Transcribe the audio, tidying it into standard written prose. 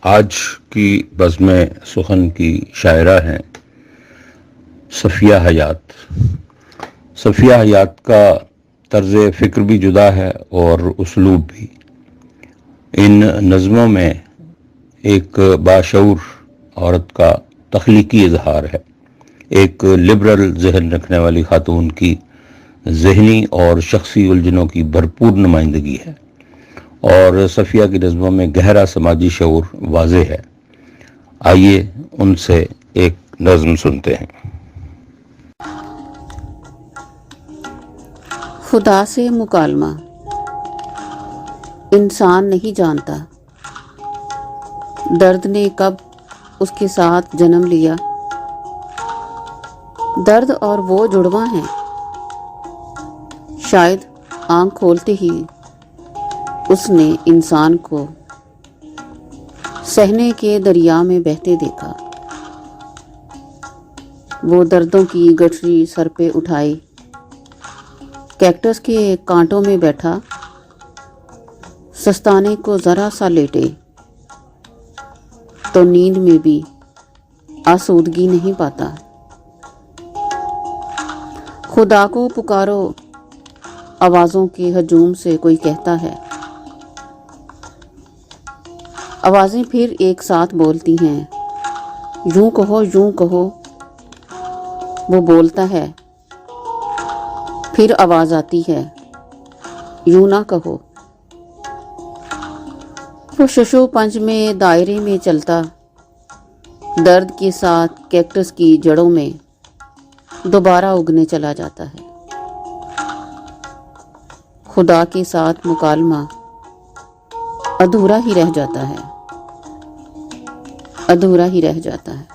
आज की बज़्म सुखन की शायरा हैं सफ़िया हयात। सफ़िया हयात का तर्ज़ फ़िक्र भी जुदा है और उसलूब भी। इन नज़्मों में एक बाशऊर औरत का तख्लीकी इजहार है, एक लिबरल जहन रखने वाली खातून की जहनी और शख्सी उलझनों की भरपूर नुमाइंदगी है, और सफ़िया की नज़्मों में गहरा समाजी शऊर वाज़े है। आइए उनसे एक नज़्म सुनते हैं। खुदा से मुकालमा। इंसान नहीं जानता दर्द ने कब उसके साथ जन्म लिया। दर्द और वो जुड़वा हैं, शायद आंख खोलते ही उसने इंसान को सहने के दरिया में बहते देखा। वो दर्दों की गठरी सर पे उठाई, कैक्टस के कांटों में बैठा, सस्ताने को जरा सा लेटे तो नींद में भी आसूदगी नहीं पाता। खुदा को पुकारो, आवाज़ों के हजूम से कोई कहता है। आवाज़ें फिर एक साथ बोलती हैं, यूं कहो यूं कहो। वो बोलता है, फिर आवाज़ आती है, यूं ना कहो। वो शशो पंच में दायरे में चलता, दर्द के साथ कैक्टस की जड़ों में दोबारा उगने चला जाता है। खुदा के साथ मुकालमा अधूरा ही रह जाता है, अधूरा ही रह जाता है।